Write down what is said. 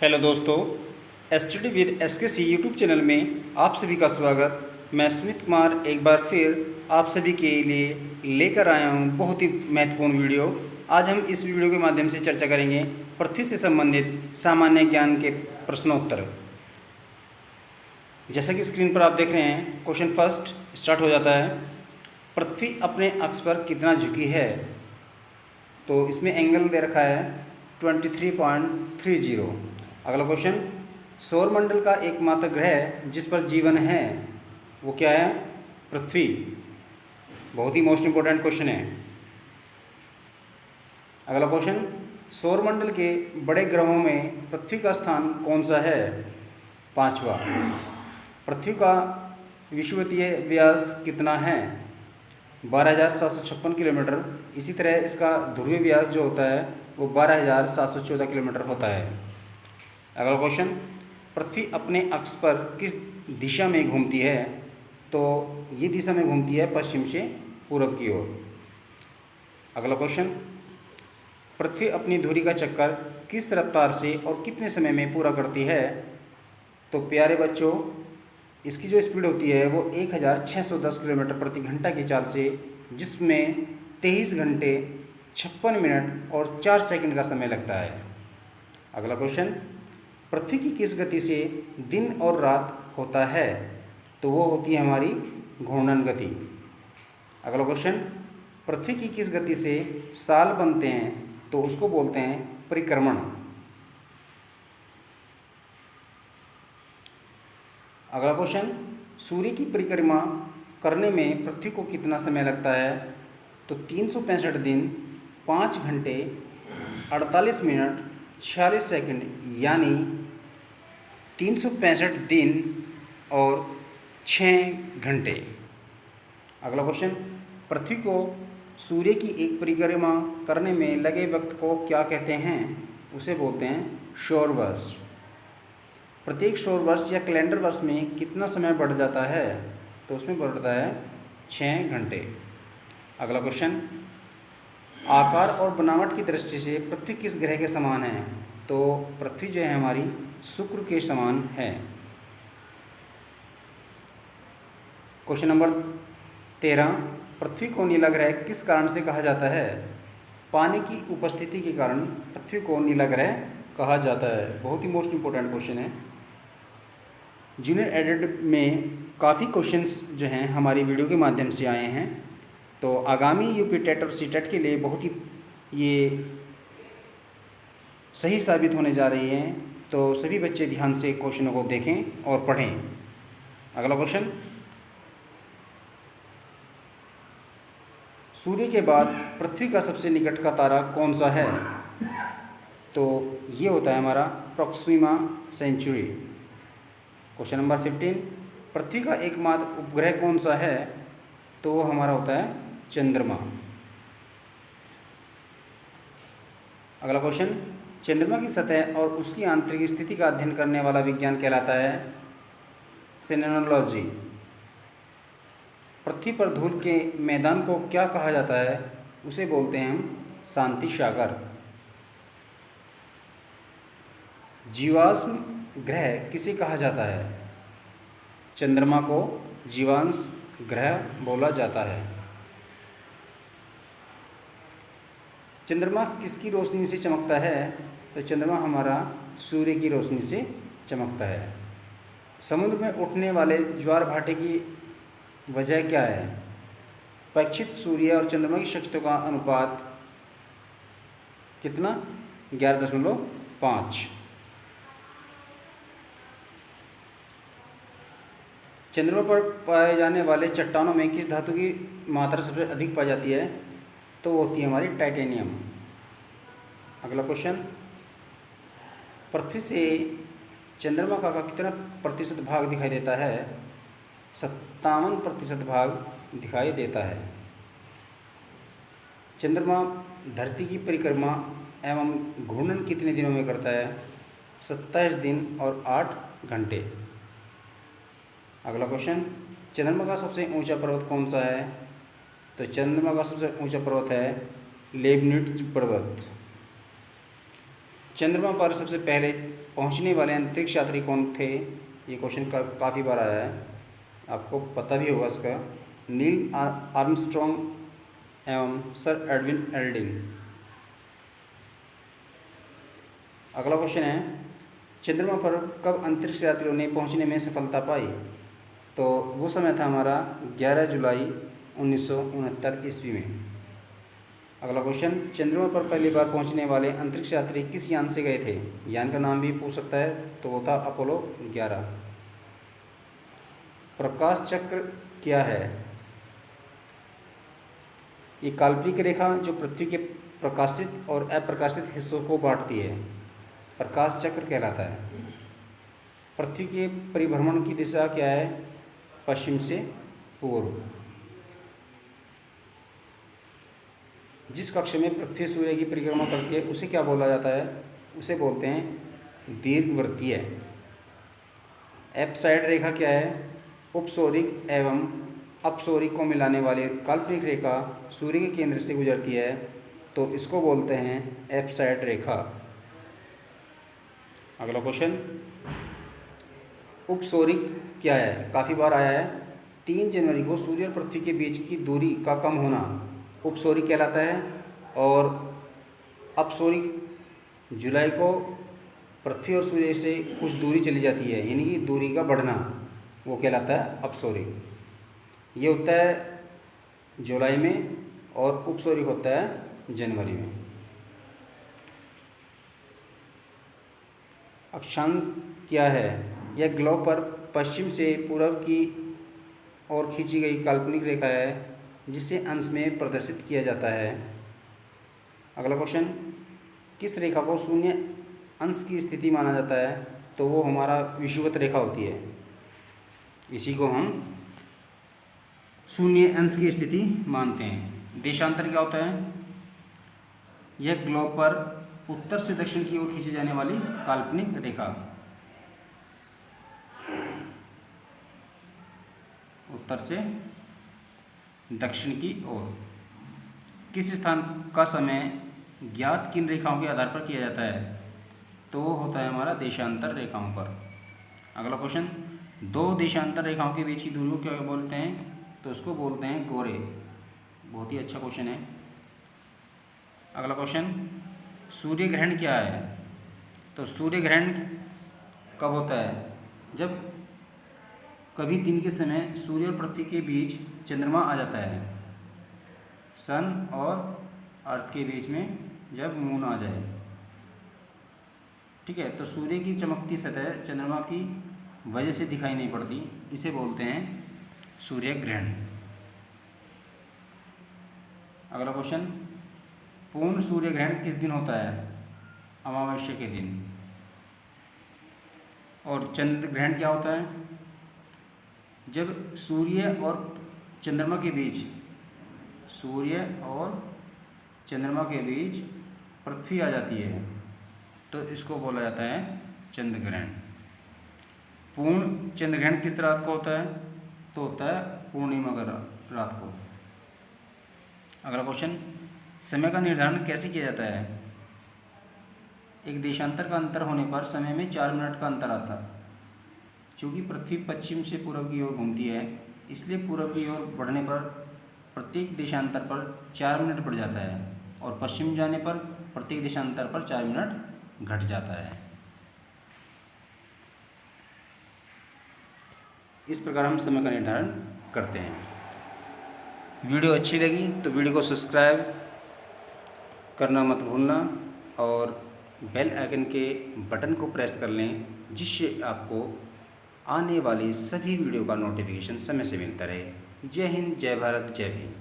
Hello दोस्तों, STD with एसकेसी YouTube channel में आप सभी का स्वागत। मैं सुमित कुमार एक बार फिर आप सभी के लिए लेकर आया हूं बहुत ही महत्वपूर्ण वीडियो। आज हम इस वीडियो के माध्यम से चर्चा करेंगे पृथ्वी से संबंधित सामान्य ज्ञान के प्रश्नोत्तर। जैसा कि स्क्रीन पर आप देख रहे हैं, क्वेश्चन फर्स्ट स्टार्ट हो जाता है। पृथ्वी अपने अक्ष पर कितना झुकी है? तो इसमें एंगल दे रखा है 23.30। अगला क्वेश्चन, सौरमंडल का एकमात्र ग्रह जिस पर जीवन है वो क्या है? पृथ्वी। बहुत ही मोस्ट इंपॉर्टेंट क्वेश्चन है। अगला क्वेश्चन, सौरमंडल के बड़े ग्रहों में पृथ्वी का स्थान कौन सा है? पांचवा। पृथ्वी का विषुवतीय व्यास कितना है? 12,756 किलोमीटर। इसी तरह इसका ध्रुवीय व्यास जो होता है वो 12,714 किलोमीटर होता है। अगला क्वेश्चन, पृथ्वी अपने अक्ष पर किस दिशा में घूमती है? तो ये दिशा में घूमती है पश्चिम से पूरब की ओर। अगला क्वेश्चन, पृथ्वी अपनी धुरी का चक्कर किस रफ्तार से और कितने समय में पूरा करती है? तो प्यारे बच्चों, इसकी जो स्पीड होती है वो 1610 किलोमीटर प्रति घंटा की चाल से, जिसमें 23 घंटे 56 मिनट और 4 सेकंड का समय लगता है। अगला क्वेश्चन, पृथ्वी की किस गति से दिन और रात होता है? तो वो होती है हमारी घूर्णन गति। अगला क्वेश्चन, पृथ्वी की किस गति से साल बनते हैं? तो उसको बोलते हैं परिक्रमण। अगला क्वेश्चन, सूर्य की परिक्रमा करने में पृथ्वी को कितना समय लगता है? तो 365 दिन 5 घंटे 48 मिनट 46 सेकंड, यानी 365 दिन और 6 घंटे। अगला क्वेश्चन, पृथ्वी को सूर्य की एक परिक्रमा करने में लगे वक्त को क्या कहते हैं? उसे बोलते हैं सौर वर्ष। प्रत्येक सौर वर्ष या कैलेंडर वर्ष में कितना समय बढ़ जाता है? तो उसमें बढ़ता है 6 घंटे। अगला क्वेश्चन, आकार और बनावट की दृष्टि से पृथ्वी किस ग्रह के समान है? तो पृथ्वी जो है हमारी शुक्र के समान है। क्वेश्चन नंबर 13, पृथ्वी को नीला ग्रह किस कारण से कहा जाता है? पानी की उपस्थिति के कारण पृथ्वी को नीला ग्रह कहा जाता है। बहुत ही मोस्ट इंपॉर्टेंट क्वेश्चन है। जूनियर एडेड में काफ़ी क्वेश्चंस जो हैं हमारी वीडियो के माध्यम से आए हैं, तो आगामी यूपी टेट और सीटेट के लिए बहुत ही ये सही साबित होने जा रही हैं। तो सभी बच्चे ध्यान से क्वेश्चनों को देखें और पढ़ें। अगला क्वेश्चन, सूर्य के बाद पृथ्वी का सबसे निकट का तारा कौन सा है? तो ये होता है हमारा प्रोक्सिमा सेंचुरी। क्वेश्चन नंबर 15, पृथ्वी का एकमात्र उपग्रह कौन सा है? तो वो हमारा होता है चंद्रमा। अगला क्वेश्चन, चंद्रमा की सतह और उसकी आंतरिक स्थिति का अध्ययन करने वाला विज्ञान कहलाता है सेलेनोलॉजी। पृथ्वी पर धूल के मैदान को क्या कहा जाता है? उसे बोलते हैं हम शांति सागर। जीवाश्म ग्रह किसे कहा जाता है? चंद्रमा को जीवाश्म ग्रह बोला जाता है। चंद्रमा किसकी रोशनी से चमकता है? तो चंद्रमा हमारा सूर्य की रोशनी से चमकता है। समुद्र में उठने वाले ज्वार भाटे की वजह क्या है? प्रक्षिप्त सूर्य और चंद्रमा की शक्तियों का अनुपात कितना? 11.5। चंद्रमा पर पाए जाने वाले चट्टानों में किस धातु की मात्रा सबसे अधिक पाई जाती है? तो वो होती है हमारी टाइटेनियम। अगला क्वेश्चन, पृथ्वी से चंद्रमा का कितना प्रतिशत भाग दिखाई देता है? 57% भाग दिखाई देता है। चंद्रमा धरती की परिक्रमा एवं घूर्णन कितने दिनों में करता है? 27 दिन और 8 घंटे। अगला क्वेश्चन, चंद्रमा का सबसे ऊंचा पर्वत कौन सा है? तो चंद्रमा का सबसे ऊंचा पर्वत है लेबनिट्ज पर्वत। चंद्रमा पर सबसे पहले पहुंचने वाले अंतरिक्ष यात्री कौन थे? ये क्वेश्चन काफ़ी बार आया है, आपको पता भी होगा इसका। नील आर्मस्ट्रॉन्ग एवं सर एडविन एल्ड्रिन। अगला क्वेश्चन है, चंद्रमा पर कब अंतरिक्ष यात्रियों ने पहुंचने में सफलता पाई? तो वो समय था हमारा 11 जुलाई 1969 ईस्वी में। अगला क्वेश्चन, चंद्रमा पर पहली बार पहुंचने वाले अंतरिक्ष यात्री किस यान से गए थे? यान का नाम भी पूछ सकता है, तो वो था अपोलो 11। प्रकाश चक्र क्या है? ये काल्पनिक रेखा जो पृथ्वी के प्रकाशित और अप्रकाशित हिस्सों को बांटती है, प्रकाश चक्र कहलाता है। पृथ्वी के परिभ्रमण की दिशा क्या है? पश्चिम से पूर्व। जिस कक्ष में पृथ्वी सूर्य की परिक्रमा करती है उसे क्या बोला जाता है? उसे बोलते हैं दीर्घवृत्तीय। एपसाइड रेखा क्या है? उपसौरिक एवं अपसौरिक को मिलाने वाली काल्पनिक रेखा सूर्य के केंद्र से गुजरती है, तो इसको बोलते हैं एपसाइड रेखा। अगला क्वेश्चन, उपसौरिक क्या है? काफ़ी बार आया है। 3 जनवरी को सूर्य और पृथ्वी के बीच की दूरी का कम होना उपसौरिक कहलाता है, और अपसौरिक जुलाई को पृथ्वी और सूर्य से कुछ दूरी चली जाती है, यानी कि दूरी का बढ़ना, वो कहलाता है अपसौरिक। ये होता है जुलाई में, और उपसौरिक होता है जनवरी में। अक्षांश क्या है? यह ग्लोब पर पश्चिम से पूर्व की ओर खींची गई काल्पनिक रेखा है जिसे अंश में प्रदर्शित किया जाता है। अगला क्वेश्चन, किस रेखा को शून्य अंश की स्थिति माना जाता है? तो वो हमारा विषुवत रेखा होती है, इसी को हम शून्य अंश की स्थिति मानते हैं। देशांतर क्या होता है? यह ग्लोब पर उत्तर से दक्षिण की ओर खींची जाने वाली काल्पनिक रेखा। उत्तर से दक्षिण की ओर। किस स्थान का समय ज्ञात किन रेखाओं के आधार पर किया जाता है? तो वो होता है हमारा देशांतर रेखाओं पर। अगला क्वेश्चन, 2 देशांतर रेखाओं के बीच की दूरी को क्या बोलते हैं? तो उसको बोलते हैं गोरे। बहुत ही अच्छा क्वेश्चन है। अगला क्वेश्चन, सूर्य ग्रहण क्या है? तो सूर्य ग्रहण कब होता है? जब कभी दिन के समय सूर्य और पृथ्वी के बीच चंद्रमा आ जाता है, सन और अर्थ के बीच में जब मून आ जाए। ठीक है, तो सूर्य की चमकती सतह चंद्रमा की वजह से दिखाई नहीं पड़ती, इसे बोलते हैं सूर्य ग्रहण। अगला क्वेश्चन, पूर्ण सूर्य ग्रहण किस दिन होता है? अमावस्या के दिन। और चंद्र ग्रहण क्या होता है? जब सूर्य और चंद्रमा के बीच, सूर्य और चंद्रमा के बीच पृथ्वी आ जाती है, तो इसको बोला जाता है चंद्र ग्रहण। पूर्ण चंद्र ग्रहण किस रात को होता है? तो होता है पूर्णिमा का रात को। अगला क्वेश्चन, समय का निर्धारण कैसे किया जाता है? एक देशांतर का अंतर होने पर समय में 4 मिनट का अंतर आता है। चूँकि पृथ्वी पश्चिम से पूर्व की ओर घूमती है, इसलिए पूर्व की ओर बढ़ने पर प्रत्येक देशांतर पर 4 मिनट बढ़ जाता है, और पश्चिम जाने पर प्रत्येक देशांतर पर 4 मिनट घट जाता है। इस प्रकार हम समय का निर्धारण करते हैं। वीडियो अच्छी लगी तो वीडियो को सब्सक्राइब करना मत भूलना, और बेल आइकन के बटन को प्रेस कर लें, जिससे आपको आने वाली सभी वीडियो का नोटिफिकेशन समय से मिलता रहे। जय हिंद, जय भारत, जय भीम।